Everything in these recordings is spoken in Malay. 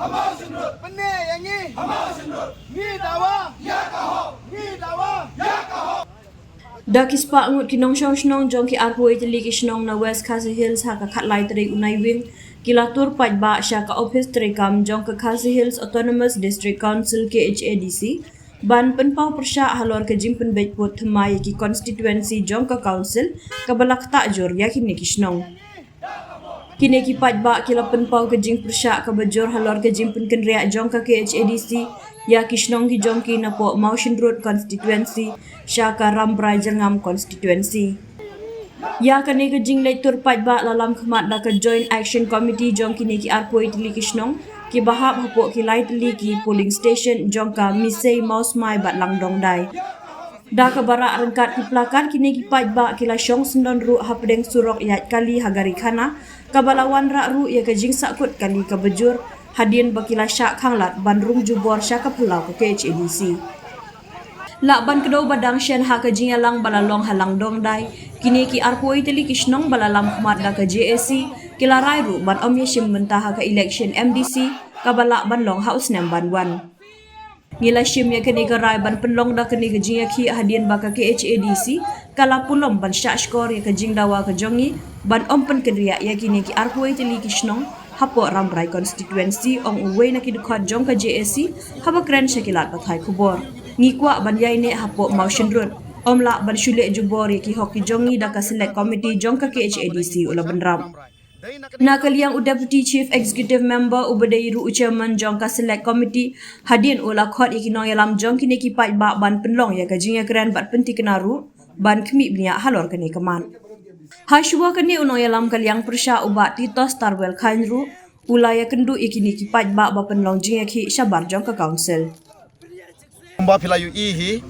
Bene yang ni ni dawa ya kaho ni dawa ya kaho Dakis pa ngut kinong shaw shnong jong ki arpo itali ki shnong na West Khasi Hills ha ka khatlai tri unai wing kilatur paj ba sha ka office tri kam jong ka Khasi Hills Autonomous District Council KHADC ban penpau persya halor ke jimpen bejput thmai ki constituency jong ka council ka balak ta jor ya kini ki shnong kini ki paj ba kila penpau ke jing persya ka bajor halor ke jimpen kenria jong ka KHADC ya kishnong ki jongki na po Mountain Road constituency Shaka Rambrai Jangam constituency ya kani ke jing leitur paj ba lalam khmat da ka joint action committee jongki ni ki arpo itli kishnong ki bahap hapo ki lai tli ki polling station jongka misei mausmai bat langdong dai da ka bara rengkat ki plakat kini ki paj ba kila shong sendon ru hapdeng surok yat kali hagari khana kabalawan ra ru ya ka jing sakut kali ka bejur hadin bakila syak khanglat bandrung jubor syaka pulau ke KHADC. Lak ban kedau badang shen ha ka jingalang balalong halang dong dai kini ki arpo itali kishnong balalam khmat da ka JAC kila rai ru ban om yeshim mentah ha ka election MDC ka balak ban long house nem ban wan. Ngila shim ya kini ka rai ban penlong da kini ka jinga ki hadin baka KHADC kala pulom ban syak skor ya ka jing dawa ka jongi ban om pen kedria ya kini ki arpo itali kishnong hapo Rambrai constituency ong uwe na kidukot jong ka JAC haba kren syakilat pathai kubor ngikwa ban yai ne hapo Mountain Road omla ban shule jubor ki hoki jongi da ka select committee jong ka KHADC ula benram na kaliang deputy chief executive member ubadai ru chairman jong ka select committee hadin ula khot ikinong yalam jong kini ki pai ba ban penlong ya ka jinga kren bat penti kenaru ban khmi bnia halor kani kaman Hashwa kani uno yalam kaliang persya ubat titos tarwel khainru ulaya kendu ikini ki paj ba penlong jing ki sabar jong ka council ba philayu hi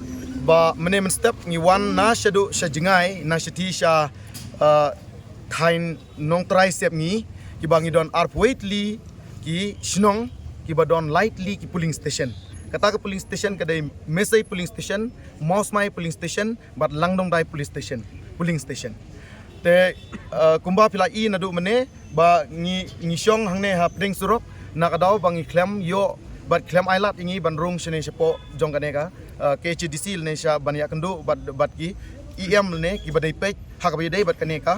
ba mene step ni wan na shadu shajengai na shati sha khain nong tricep ni ki bangi don arpoitli ki shnong ki ba don lightly ki polling station kata ka polling station kadai mesai polling station mausmai polling station but langdong dai polling station te kumba phila I na du mane ba ngi shong hangne ha pring surok na kadau bangi klem yo bat klem ailat ingi bandrung shene sepo jong kane ka KHDC ne sha banya kendu bat ki EM ne ki badai pek ha ka badai bat kane ka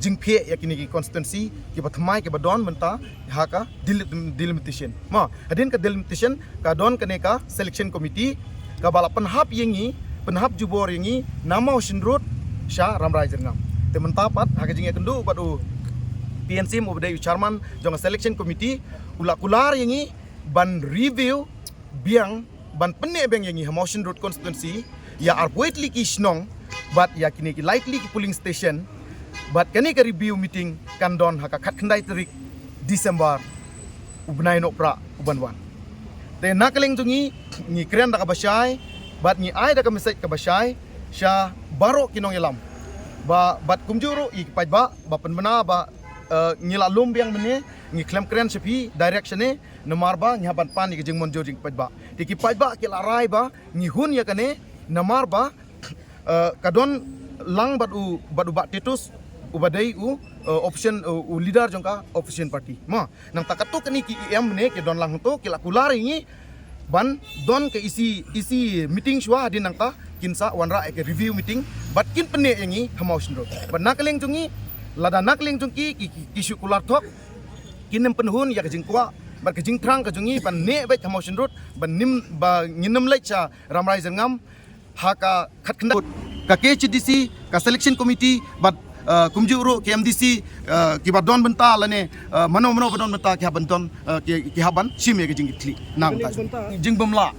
jingphe yakini ki constituency ki bathmai ki badon menta ha ka delimitation ma adin ka delimitation ka don kane ka selection committee ka bala penhap yengi penhap jubor yengi nama Mountain Road sha Rambrai Jangam temen tapat hak jinge kendu badu PNC mo badai chairman jong selection committee ula kular yangi ban review biang ban penne beng yangi Mountain Road constituency ya arpoitli ki snong but ya kini ki likely ki polling station but kani ka review meeting kan don haka khat khandai tarik December ubnai no pra ubanwan te nakaleng jungi ni kren da ka basai but ni ai da ka message ka basai sha baro kinong yalam ba bat kumjuru I paj ba penmena ba ngila lumbiang mene ngi klem kren sepi direction ne namar ba nya ban pan ni jing monjo jing paj ba tiki paj ba kila rai ba ngi hun ya kane namar ba kadon lang badu ba tetus ubadai option leader jongka opposition party ma nang takatu kani ki em ne ke don lang to kila kular ngi ban don ke isi meeting shwa din nang ta kinsa wanra ke review meeting bat kin pene yangi Mountain Road ban nakaleng jungi lada nakaleng jungki isu kular thok kinem penhun ya kejing kwa bat kejing trang ka jungi ban ne ba Mountain Road ban nim ba nginem lecha Rambrai Jangam haka khat khanda ka KHDC ka selection committee bat kumjuru KMDC ki badon benta lane mano badon benta ki habanton ki haban shime ke jing kli nang ta jing bamla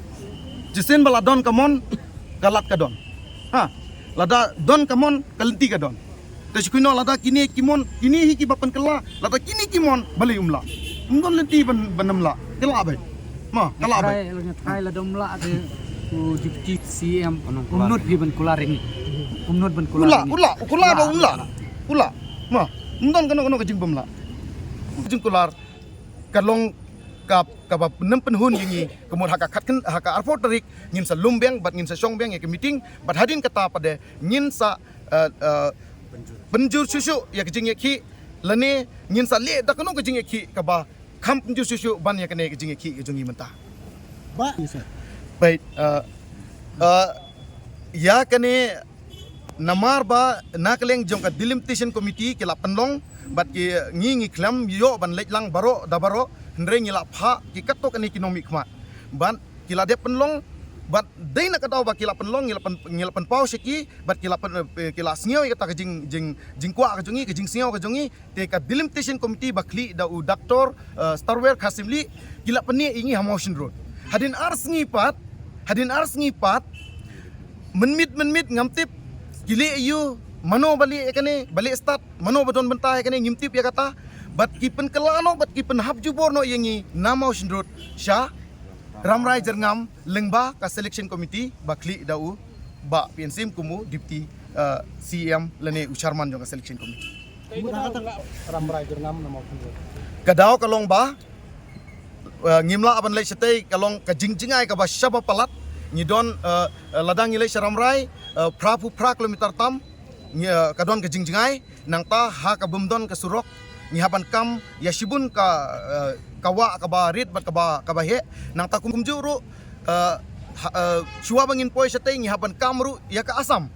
jisen bala don kamon galat ka don ha lada don kamon kalenti ka don tasikuino lada kini kimon kini hi ki bapan kala lada kini kimon bali umla don lenti banamla kala bai ma kala bai trai la domla de deputy CM umnut hi ban kularing umnut ban kularing ula ma ndon kano ka jing bamla jing kular kalong ka nem penhun yingi kemun haka khatkan haka arpoterik ngin sa lumbeng bat ngin sa shongbeng ya ke meeting bat hadin kata pada ngin sa penjur susu ya ke jing ki lane ngin sa le da kano ke jing ki ka ba kam penju susu ban ya kene kejing ki kejungi mentah Ba. baik ya kene namar ba nakleng jong ka delimitation committee kila penlong bat ki ngi klam yo ban leklang baro da baro hendre ngila pha ki katok ani kinomi khma ban kila de penlong bat dei nak tahu ba kila penlong ngila pen pau seki bat kila sngiau kata jing kwa kejungi kejing sngiau kejungi te ka delimitation committee bakli da u doktor starware khasimli kila peni ingi hamotion road hadin ars ngipat menmit ngamtip kili yu mano bali ekane bali start mano badon benta ekane ngimtip ya kata bat kipen kelano bat kipen habjubor no yengi na motion road sha ramrai jerngam lengba ka selection committee bakli dau ba PNSM kumu deputy CM lene usharman jong ka selection committee Ramrai Jernam nama pun. kadau kalong ba ngimla aban lei setei kalong ka jingjingai ka ba syaba palat ngidon ladang ilai saramrai prapu pra kilometer tam kadon ka jingjingai nangta ha ka bumdon ka surok ngihaban kam yashibun ka kawa ka ba rit bat ka ba he nangta kumjuru suwa bangin poi setei ngihaban kam ru ya ka asam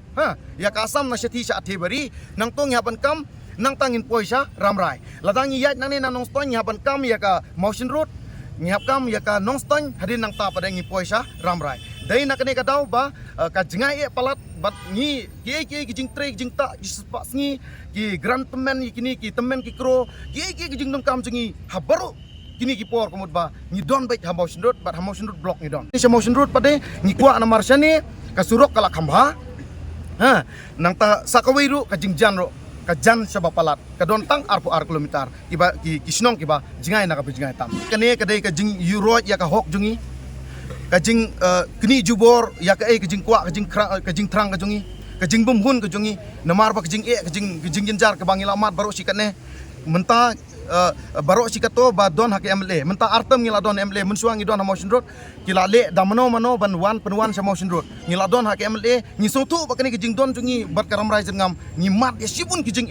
ya ka asam na seti sa athebari nangto ngihaban kam nang tangin poi sa ramrai ladang yat nang ne nong ston ngihaban kam ya ka motion road ngihap kam ya ka nong ston hadin nang ta pada ngi poi sa ramrai dai nak ne ka daw ba ka jingai palat bat ngi ki jing tre jing ta spa sngi ki grand temen kini ki temen ki kro ki jing nong kam jingi habaru kini ki por komod ba ngi don baik hamotion road bat hamotion road block ngi don ni motion road pade ngi kwa na marsani ka surok kala khamba nang ta sakawai ru ka jingjan ro ka jan sa bapalat ka don tang arpo ar kilometer kiba ki kisnong kiba jingai na ka jingai tam kane kadai ka jing euro ya ka hok jungi ka jing kini jubor ya ka ka jing kwa ka jing trang ka jungi ka jing bumhun ka jungi namar ba ka jing ka jing jinjar ka bangi lamat baro sikat ne menta baro sikat to ba don hak MLA menta artem ngila don MLA mensuang ngidon ha motion road kila le da mano ban wan penwan sa motion road ngila don hak MLA ngi sotu ba kani ka jing don jungi bat karam rai jengam ngi mat ya sibun ki jing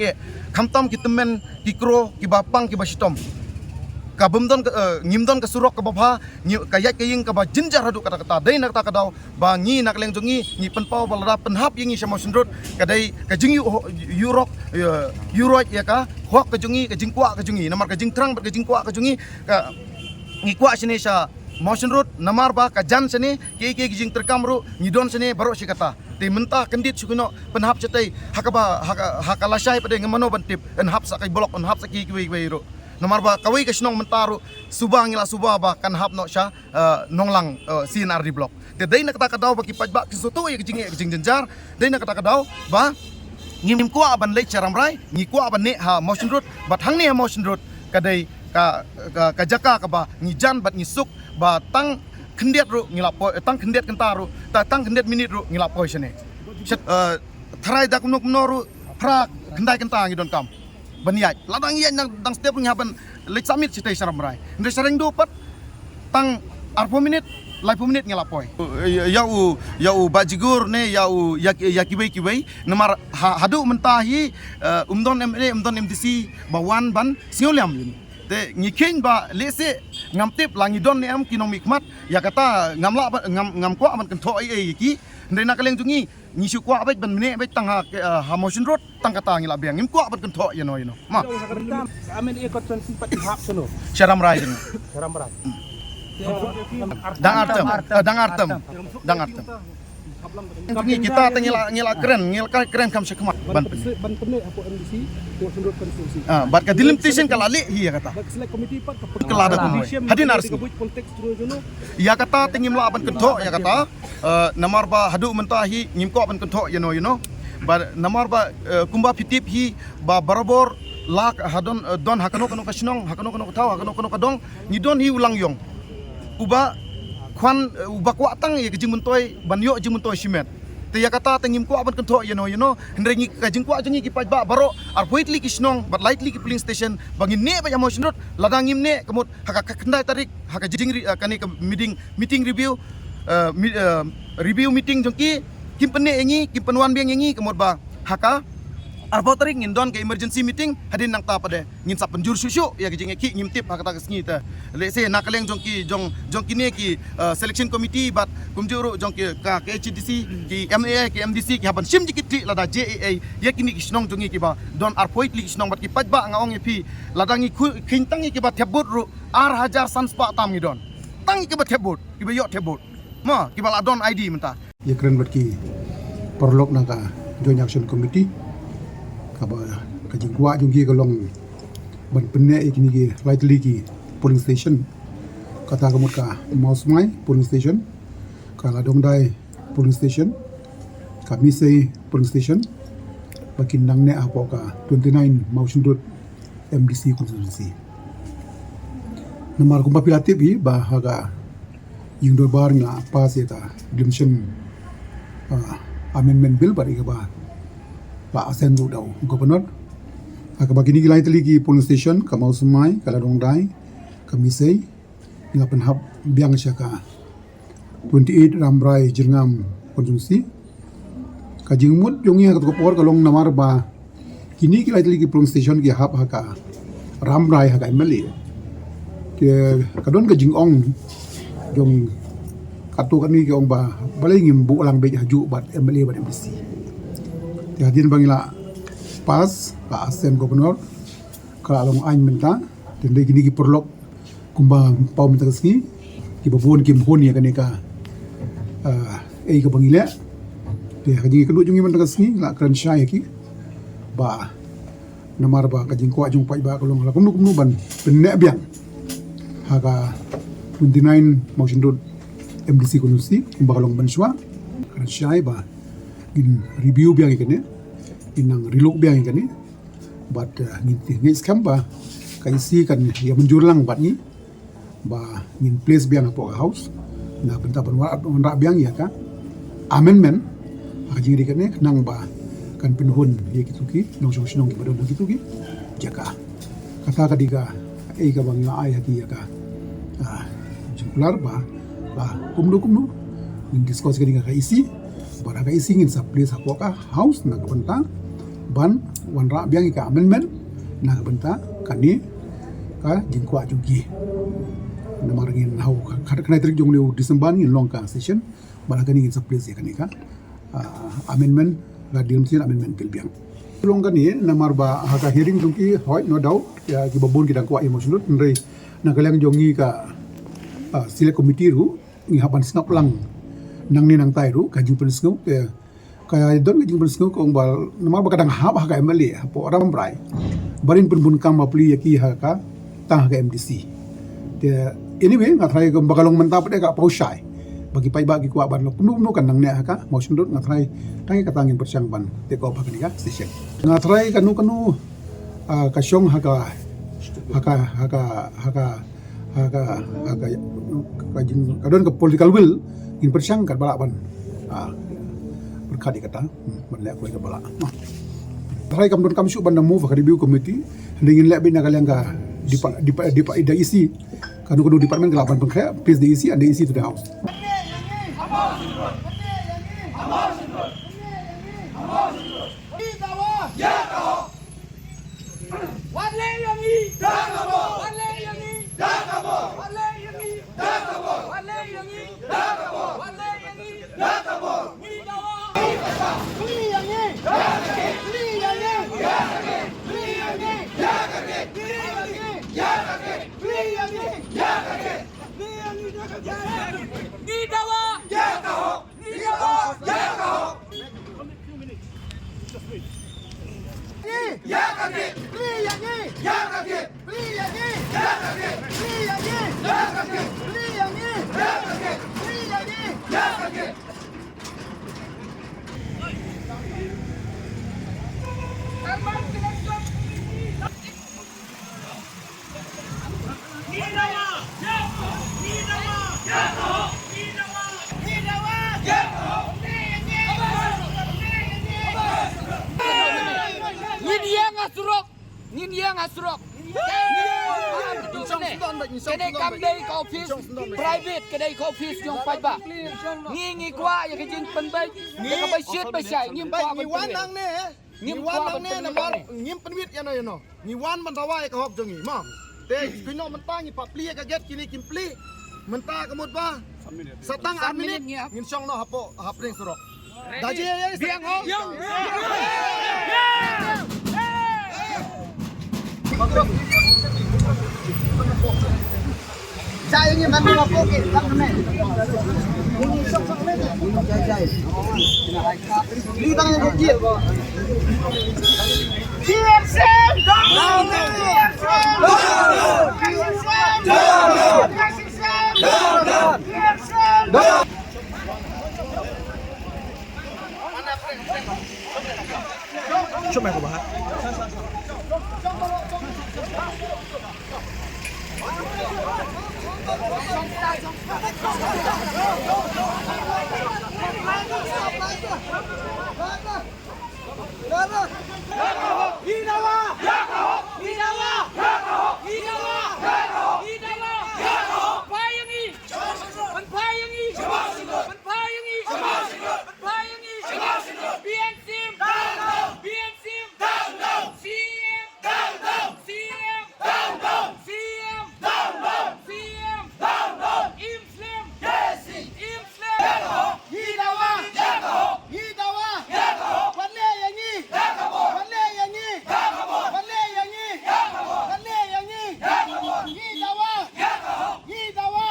khamtam ki temen ki kro ki bapang ki basitom ka bumdon ngimdon ka surok ka babha ka yak ka ying ka ba jinjar hadu kata dai nak ta ka daw ba ngi nak leng jungi ngi penpau balada penhap yingi sa motion road kadai ka jing eurok ya ka hok ka jungi ka jingkwa ka jungi namar ka jing trang ka jingkwa ka jungi ka ngi kwa sini sa motion road namar ba ka jan sini ki jing terkam ru ngidon sini baro si kata te mentah kendit sukuno penhap cetai hakalasai pada ngamano bantip enhap sakai blok enhap saki kiwi ru nomor ba kawai ka snong mentaru subang ngila suba ba kan hap no sha nonglang CNR di blok te dai nak ta ka daw ba ki pajba ki soto ya jing jenjar dai nak ta ka daw ba ngim kwa ban lek charamrai ngi kwa ban ne ha motion road bat hang ne ha motion road kadai ka jaka ka ba ngi jan bat ngi suk ba tang kendet ru ngila po tang kendet kentaru ta tang kendet minit ru ngila po sene tharai dak nuk noru pra kendai kentang ngi don kam baniat ladang iya dang step ngaban lek summit citai saramrai ndre sareng dopat tang arpo minit laipo minit ngelapoi yau bajigur ne yau kibai nomor hadu mentahi umdon MLA umdon MDC bawan ban sioliam yun te ngikeng ba lese ngamtip langi don ne am kinong mikmat ya kata ngam kwa man kentho ai ki ndre nakaleng jungi ngisu kwa abet ban mene abet tang ha motion road tang kata ngila beng ngim kwa abet kentho yano ma Amin ikut sempat hak seno. saramrai jeng Ramrai. dang artem Ini kita ngila keren kam sekmat ban Ban pene apa MDC motion road konstruksi. bat ka delimitation kala le hi ya kata Bak select committee pat kelada kumoi hadin ars konteks terus jono. ya kata tingim la ban kentho ya kata namar ba hadu mentahi ngim ko ban kentho you know ba namar ba kumba pitip hi ba barabor lak hadon don hakano kano kasnong hakano taw hakano kadong ni don hi ulang yong uba kwan uba kwatang ya kejing muntoi banyo jing muntoi simet te ya kata tengim ko aban kentho you know hendre ngi kajing ko ajengi ki pajba baro ar poitli kisnong but lightly ki polling station bangin ne ba motion road ladangim ne kemut haka kendai tarik haka jing kani ke meeting review review meeting jongki kim penne engi kim penwan beng engi kemut ba haka Arbo tarik ngin don ke emergency meeting hadin nang ta pada ngin sa penjur susu ya kijing ki ngimtip kata kesni ta le se nakaleng jong kini ki selection committee bat kumjuru jong ki ka HDC ki MA ki MDC ki haban sim jikit lada JAA ya kini kisnong jongi ki ba don arpoit li kisnong bat ki pajba ngaong pi ladangi khintangi ki ba thebut ru ar hajar sanspa tam ngi don tangi ki ba thebut ki ba yo thebut ma ki ba don ID menta ya keren berki perlok naka joint action committee kaba kajing kuat jungki kalong ban penne ikini ki lightly ki polling station kata kamut ka Mausmai polling station kala dongdai polling station kami say polling station bakin nang ne apo ka 29 Maushundut MDC constituency nomor kumpa pilatip bi bahaga yung do bar nga pas eta dimension amendment bill bari ka ba Pak Asen tu daw gubernur akabagi ni gilai teligi polling station kamau semai kala dongdai kami sei nga penhab biang syaka 28 Ramrai Jerngam konsumsi kajing mut yongi ha kopor kalong namar ba kini gilai teligi polling station ki hab haka Ramrai haka MLA ke kadon kajing ong jong katu kan ni ke ong ba balai ngimbu lang be haju bat MLA bat MDC hadirin bangila pas Pak Asen Gubernur kalau along ain menta tende gini ki perlok kumba pau menta kesni ki babon ki mohon ya kaneka ka bangila dia kaji kedua jungi menta kesni la kran syai ki ba namar ba kajing kuat jung pai ba kalong la kumnu ban benek biang haga 29 Maushundut MDC kondusi kumba kalong ban sywa kran syai ba in review biang ikane inang relook biang ikane but ngin scam ba kai si kan ya menjurlang bat ni ba ngin place biang apo house na benta penwara biang ya ka amendment haji dikane nang ba kan penhun ya kituki nong ki badon kituki jaka kata kadiga ka bang ai hati ya ka jumlar ba kumdu ngin discuss kadiga ka isi barang isingin sa place hapoka house na kabenta ban wanra biang ka amendment na kabenta kani ka jingkwa jugi na margin hau kana trik jong leu December ngin long ka session barang kani sa place ya kani ka amendment la dilmsin amendment bill biang long kani na marba haka hearing jungki hoi no doubt ya ki babon ki dang kwa emotional ndrei na kalang jongi ka select committee ru ngi haban snap lang nang ni nang tai ru kajing pensngu ke kaya don kajing pensngu ko bal nama bakadang hab ha ka MLA po ram brai barin pun bun kam apli yaki ha ka ta ka MDC te anyway ngatrai ko bakalong menta pade ka pausai bagi pai bagi ku ban nu kan nang ne ha ka Maushundut ngatrai tangi katangin persyang ban te ko ba ka station ngatrai kanu kasyong ha ka kajing kadon ke political will in persyang kat balak ban berkadi kata berlek ko balak try kam don kam syuk ban move ka review committee ndingin lek bin kalian ka di ida isi kanu department ke 8 pengkaya please the isi and the isi to the house Kedai kamdai ke office private kedai ke office yang pajak ngi kuat yang kejin penbai dia ke basyit basyai ngim kuat Ni wan nang ne ni wan nang ne na mar ngim penwit ya no ni wan man tawai ka hop jongi ma te kino mentang ni pak pli ka get kini kim pli menta kemut ba satang minit ngin song no hapo hapring surok daji ya biang ho saya ingin kami lapor ke tangan ini sok-sok lagi jai li tangan kecil TSM down Cuma aku bahas.